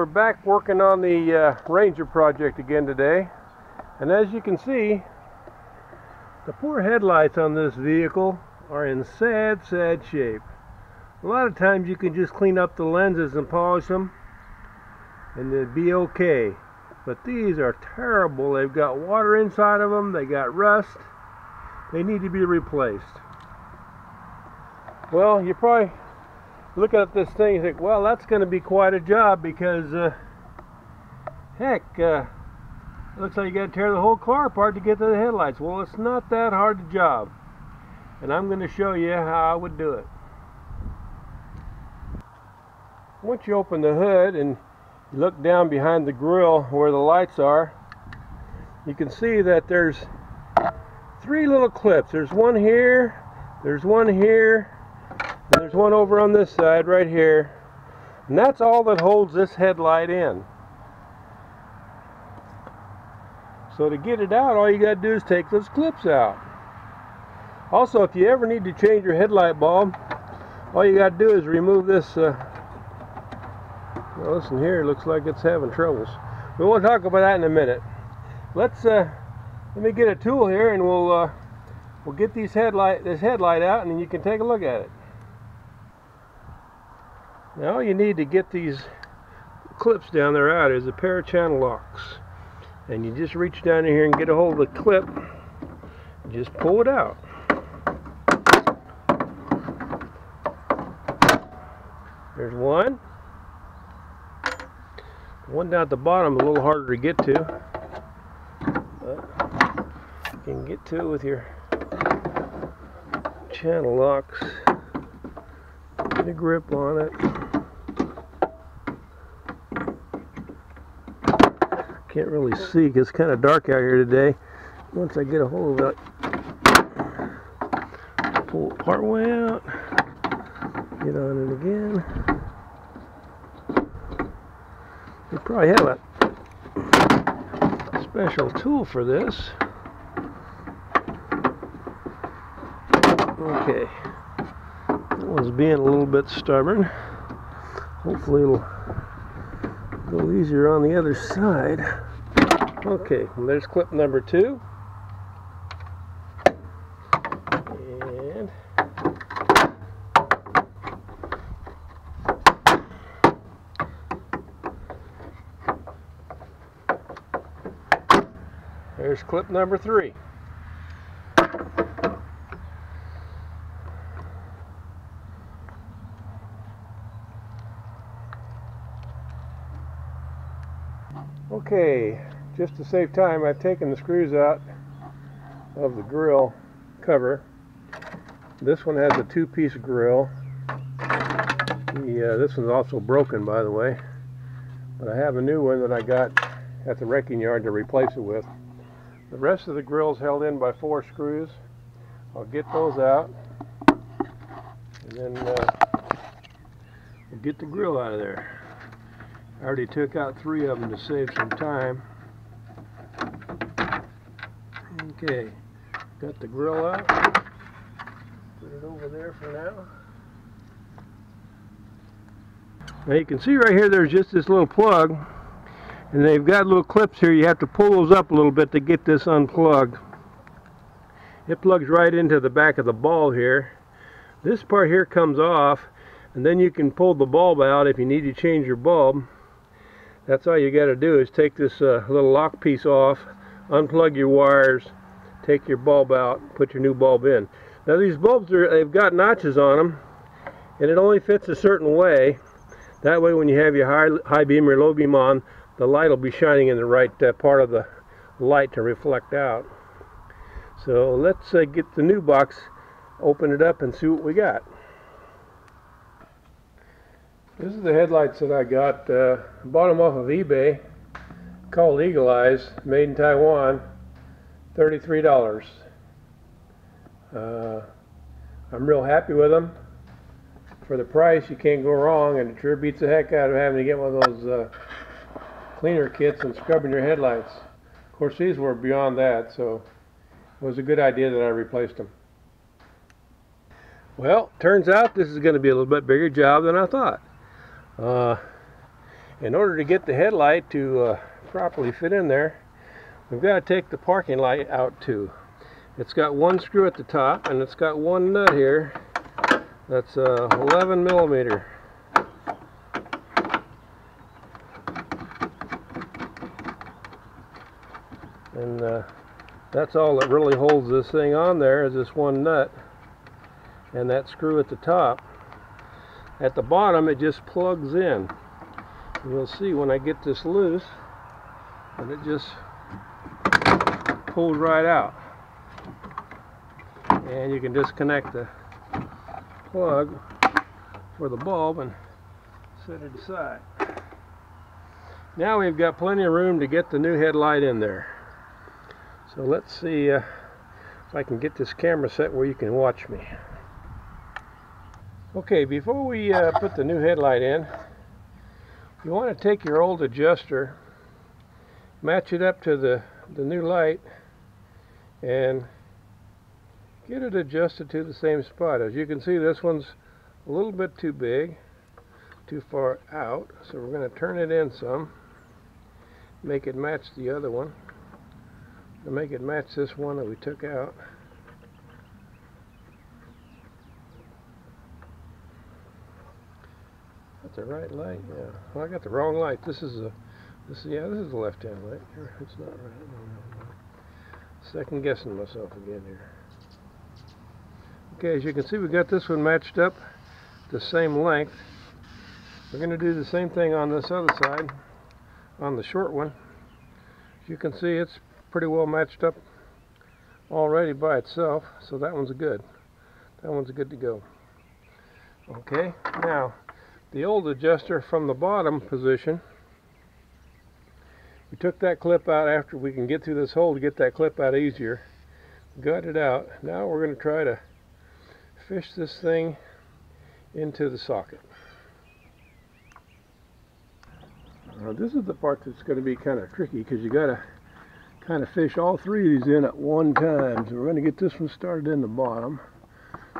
we're back working on the Ranger project again today, and as you can see, the poor headlights on this vehicle are in sad shape. A lot of times you can just clean up the lenses and polish them and it'd be okay, but these are terrible. They've got water inside of them, they got rust, they need to be replaced. Well, you're probably looking at this thing and think, well, that's going to be quite a job because heck, looks like you got to tear the whole car apart to get to the headlights. Well, it's not that hard a job, and I'm going to show you how I would do it. Once you open the hood and you look down behind the grille where the lights are, you can see that there's three little clips. There's one here, there's one here, and there's one over on this side right here, and that's all that holds this headlight in. So to get it out, all you got to do is take those clips out. Also, if you ever need to change your headlight bulb, all you got to do is remove this. Well, listen here, it looks like it's having troubles. But we'll talk about that in a minute. Let me get a tool here, and we'll get this headlight out, and then you can take a look at it. Now all you need to get these clips down there out is a pair of channel locks. And you just reach down in here and get a hold of the clip and just pull it out. There's one. One down at the bottom, a little harder to get to. But you can get to it with your channel locks. Get a grip on it. Can't really see because it's kind of dark out here today. Once I get a hold of it, pull it part way out, get on it again. You probably have a special tool for this. Okay, that one's being a little bit stubborn. Hopefully it'll go easier on the other side. Okay, well, there's clip number 2. And there's clip number 3. Okay, just to save time, I've taken the screws out of the grille cover. This one has a 2-piece grille. This one's also broken, by the way, but I have a new one that I got at the wrecking yard to replace it with. The rest of the grille is held in by 4 screws. I'll get those out, and then we'll get the grille out of there. I already took out 3 of them to save some time. Okay, got the grille out. Put it over there for now. Now you can see right here there's just this little plug, and they've got little clips here. You have to pull those up a little bit to get this unplugged. It plugs right into the back of the bulb here. This part here comes off, and then you can pull the bulb out if you need to change your bulb. That's all you got to do is take this little lock piece off, unplug your wires, take your bulb out, put your new bulb in. Now these bulbs, they've got notches on them, and it only fits a certain way. That way when you have your high beam or low beam on, the light will be shining in the right part of the light to reflect out. So let's get the new box, open it up and see what we got. This is the headlights that I got. Bought them off of eBay, called Eagle Eyes, made in Taiwan, $33. I'm real happy with them. For the price, you can't go wrong, and it sure beats the heck out of having to get one of those cleaner kits and scrubbing your headlights. Of course, these were beyond that, so it was a good idea that I replaced them. Well, turns out this is going to be a little bit bigger job than I thought. In order to get the headlight to properly fit in there, we've got to take the parking light out too. It's got one screw at the top and it's got one nut here that's 11 millimeter. And that's all that really holds this thing on there is this one nut and that screw at the top. At the bottom it just plugs in. And you'll see when I get this loose and it just pulls right out. And you can disconnect the plug for the bulb and set it aside. Now we've got plenty of room to get the new headlight in there. So let's see if I can get this camera set where you can watch me. Okay, before we put the new headlight in, you want to take your old adjuster, match it up to the new light, and get it adjusted to the same spot. As you can see, this one's a little bit too big, too far out, so we're going to turn it in some, make it match the other one, and make it match this one that we took out. That's the right light? Yeah. Well, I got the wrong light. This is the left-hand light. It's not right. No. Second guessing myself again here. Okay, as you can see, we got this one matched up the same length. We're going to do the same thing on this other side, on the short one. As you can see, it's pretty well matched up already by itself, so that one's good. That one's good to go. Okay, now the old adjuster from the bottom position, we took that clip out after we can get through this hole to get that clip out easier. Got it out. Now we're going to try to fish this thing into the socket. Now this is the part that's going to be kind of tricky because you got to kind of fish all three of these in at one time. So we're going to get this one started in the bottom.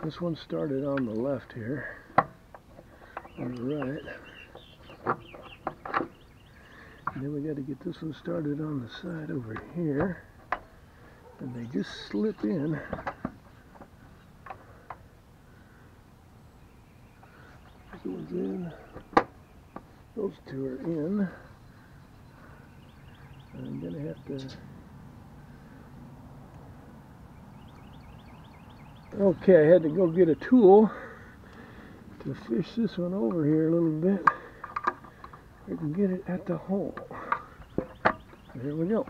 This one started on the left here. On the right. And then we got to get this one started on the side over here. And they just slip in. This one's in. Those two are in. And I'm going to have to... Okay, I had to go get a tool to fish this one over here a little bit. We can get it at the hole. There we go.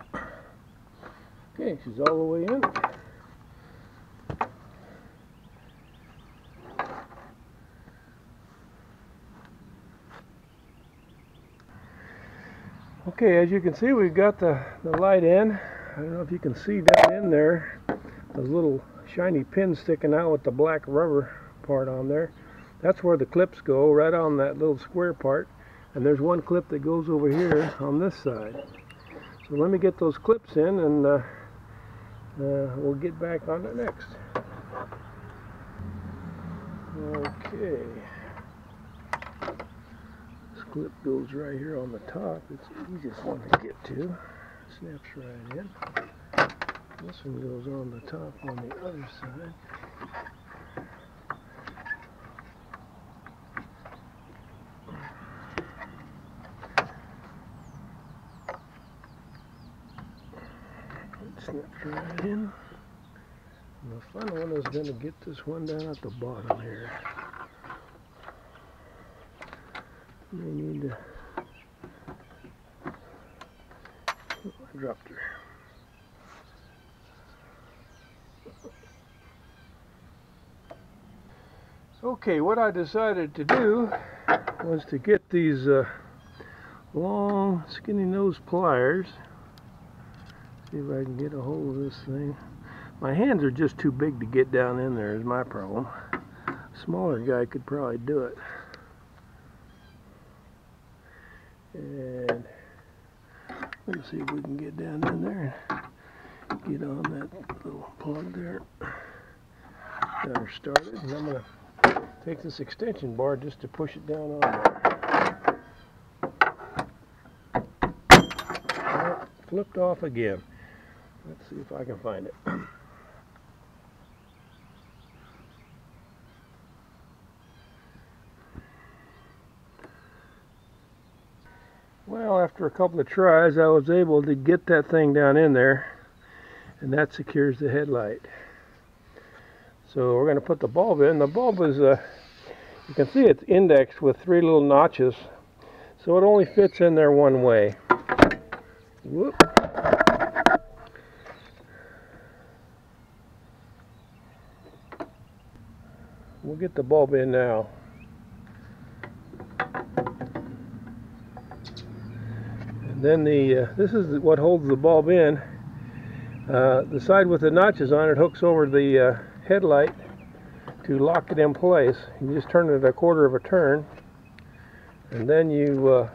Okay, she's all the way in. Okay, as you can see, we've got the light in. I don't know if you can see down in there, those little shiny pins sticking out with the black rubber part on there. That's where the clips go, right on that little square part. And there's one clip that goes over here on this side. So let me get those clips in and we'll get back on it next. Okay. This clip goes right here on the top. It's the easiest one to get to. Snaps right in. This one goes on the top on the other side. Snaps right in. And the final one is going to get this one down at the bottom here. I need to... Oh, I dropped her. Okay, what I decided to do was to get these long, skinny nose pliers. See if I can get a hold of this thing. My hands are just too big to get down in there is my problem. A smaller guy could probably do it. And let's see if we can get down in there and get on that little plug there. Got her started, and I'm going to take this extension bar just to push it down on there. flipped off again. Let's see if I can find it. Well, after a couple of tries, I was able to get that thing down in there, and that secures the headlight. So we're going to put the bulb in. The bulb is, you can see it's indexed with 3 little notches, so it only fits in there one way. Whoop. We'll get the bulb in now. And then this is what holds the bulb in. The side with the notches on it hooks over the headlight to lock it in place. You just turn it 1/4 of a turn, and then you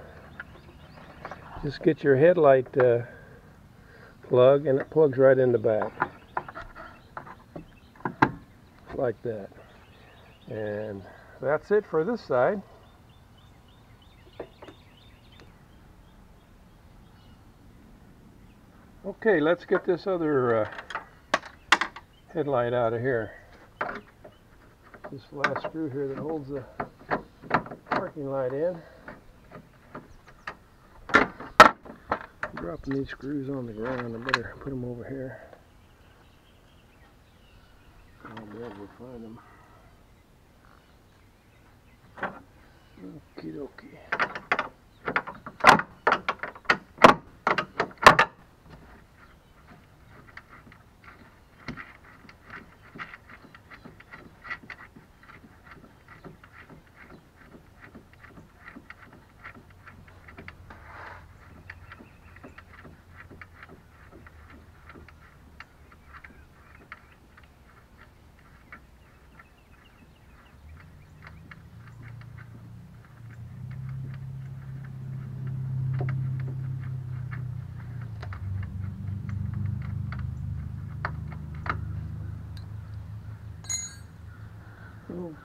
just get your headlight plug, and it plugs right in the back like that. And that's it for this side. Okay, let's get this other headlight out of here. This last screw here that holds the parking light in. Dropping these screws on the ground. I better put them over here. I'll be able to find them. Okie dokie.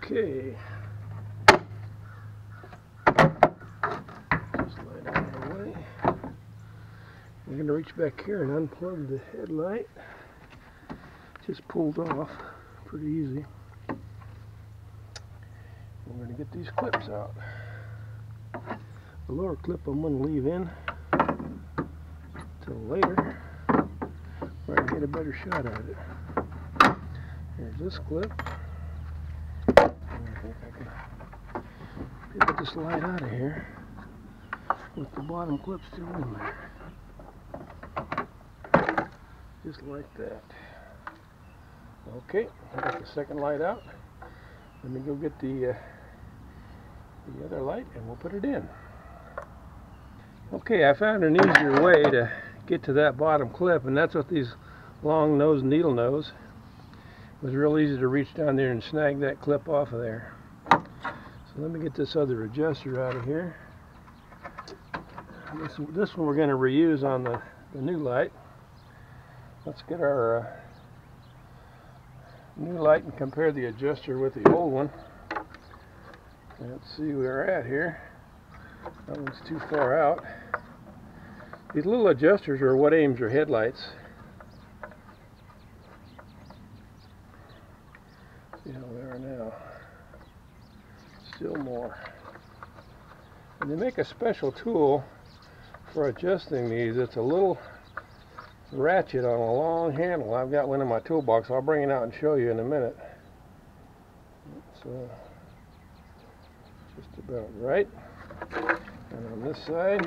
Okay. Just slide out of the way. We're going to reach back here and unplug the headlight. Just pulled off. Pretty easy. We're going to get these clips out. The lower clip I'm going to leave in until later, where I can get a better shot at it. Here's this clip. I think I can get this light out of here with the bottom clip still in there. Just like that. Okay, I got the second light out. Let me go get the other light and we'll put it in. Okay, I found an easier way to get to that bottom clip, and that's with these long nose needle nose. It was real easy to reach down there and snag that clip off of there. So let me get this other adjuster out of here. This one we're going to reuse on the new light. Let's get our new light and compare the adjuster with the old one. Let's see where we're at here. That one's too far out. These little adjusters are what aims your headlights. See how they are now. Still more. And they make a special tool for adjusting these. It's a little ratchet on a long handle. I've got one in my toolbox. I'll bring it out and show you in a minute. It's just about right. And on this side,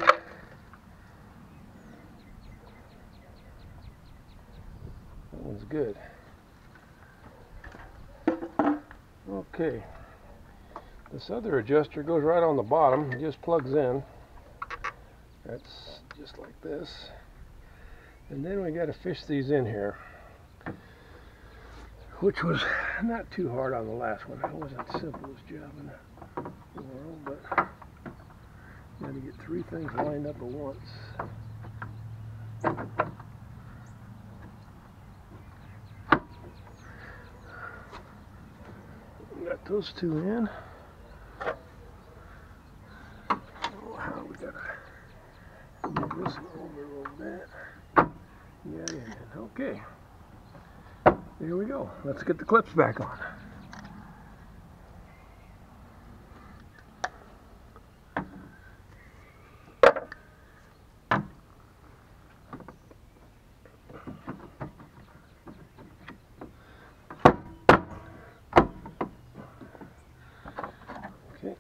that one's good. Okay, this other adjuster goes right on the bottom. It just plugs in. That's just like this. And then we got to fish these in here, which was not too hard on the last one. It wasn't the simplest job in the world, but you got to get 3 things lined up at once. Got those 2 in. Oh, how we gotta move this over a little bit. Yeah, yeah. Okay. There we go. Let's get the clips back on. Okay.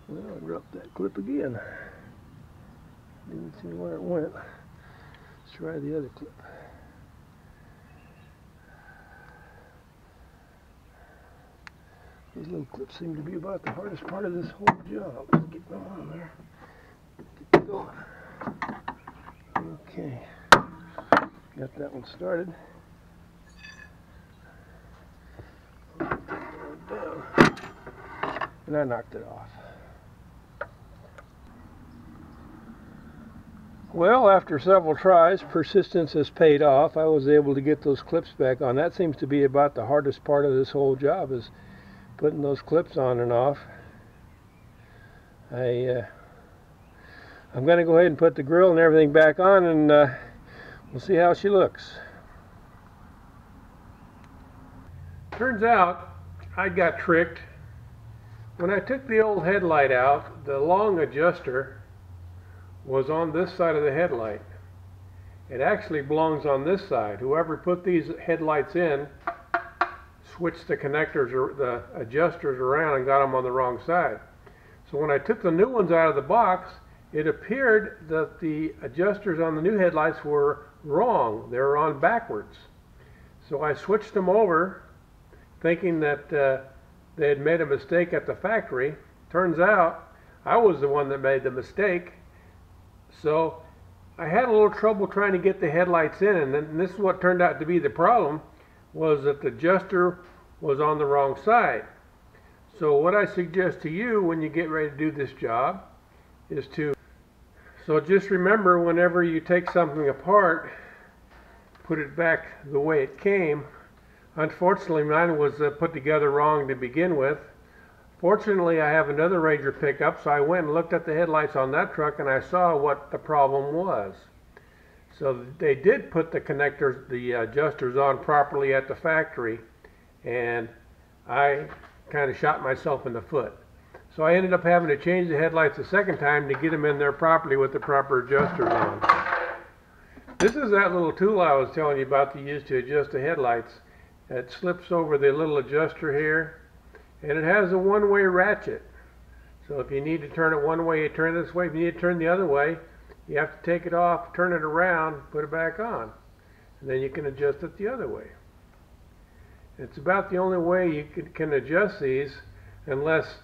Well, I dropped that clip again. Didn't see where it went. Let's try the other clip. These little clips seem to be about the hardest part of this whole job. Let's get them on there. Get going. Okay. Got that one started. Down. And I knocked it off. Well, after several tries, persistence has paid off. I was able to get those clips back on. That seems to be about the hardest part of this whole job, is putting those clips on and off. I'm going to go ahead and put the grill and everything back on, and we'll see how she looks. Turns out I got tricked. When I took the old headlight out, the long adjuster was on this side of the headlight. It actually belongs on this side. Whoever put these headlights in switched the connectors or the adjusters around and got them on the wrong side. So when I took the new ones out of the box, it appeared that the adjusters on the new headlights were wrong. They were on backwards. So I switched them over thinking that they had made a mistake at the factory. Turns out I was the one that made the mistake. So I had a little trouble trying to get the headlights in, and then this is what turned out to be the problem, was that the adjuster was on the wrong side. So what I suggest to you when you get ready to do this job is so just remember, whenever you take something apart, put it back the way it came. Unfortunately, mine was put together wrong to begin with. Fortunately, I have another Ranger pickup, so I went and looked at the headlights on that truck and I saw what the problem was. So they did put the connectors, the adjusters on properly at the factory, and I kind of shot myself in the foot. So I ended up having to change the headlights a second time to get them in there properly with the proper adjusters on. This is that little tool I was telling you about to use to adjust the headlights. It slips over the little adjuster here, and it has a one-way ratchet. So if you need to turn it one way, you turn it this way. If you need to turn the other way, you have to take it off, turn it around, put it back on. And then you can adjust it the other way. It's about the only way you can adjust these, unless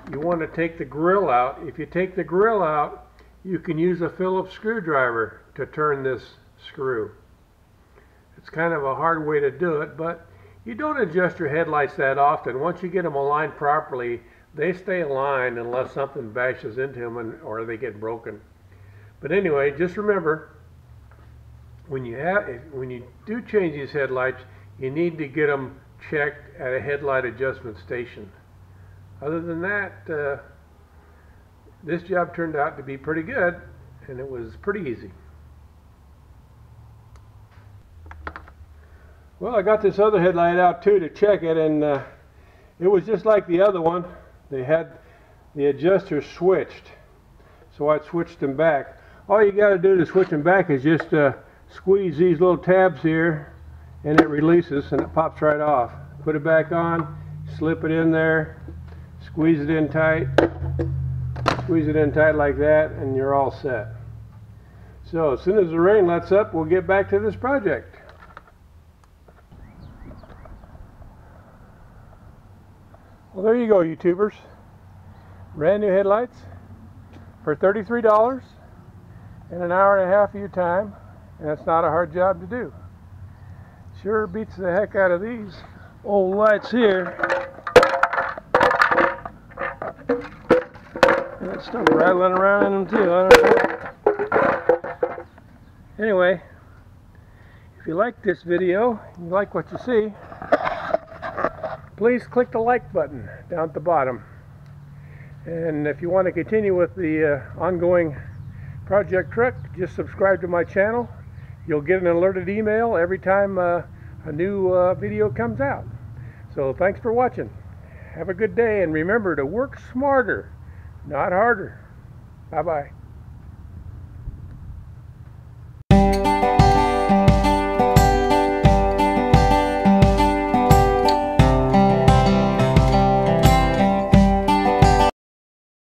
you want to take the grill out. If you take the grill out, you can use a Phillips screwdriver to turn this screw. It's kind of a hard way to do it, but you don't adjust your headlights that often. Once you get them aligned properly, they stay aligned unless something bashes into them or they get broken. But anyway, just remember, when you do change these headlights, you need to get them checked at a headlight adjustment station. Other than that, this job turned out to be pretty good, and it was pretty easy. Well, I got this other headlight out too to check it, and it was just like the other one. They had the adjusters switched, so I switched them back. All you got to do to switch them back is just squeeze these little tabs here, and it releases and it pops right off. Put it back on, slip it in there, squeeze it in tight like that, and you're all set. So as soon as the rain lets up, we'll get back to this project. Well, there you go, YouTubers. Brand new headlights for $33 in an hour and a half of your time, and it's not a hard job to do. Sure beats the heck out of these old lights here. And that stuff rattling around in them too. I don't know. Anyway, if you like this video, you like what you see, please click the like button down at the bottom. And if you want to continue with the ongoing project truck, just subscribe to my channel. You'll get an alerted email every time a new video comes out. So thanks for watching. Have a good day, and remember to work smarter, not harder. Bye-bye.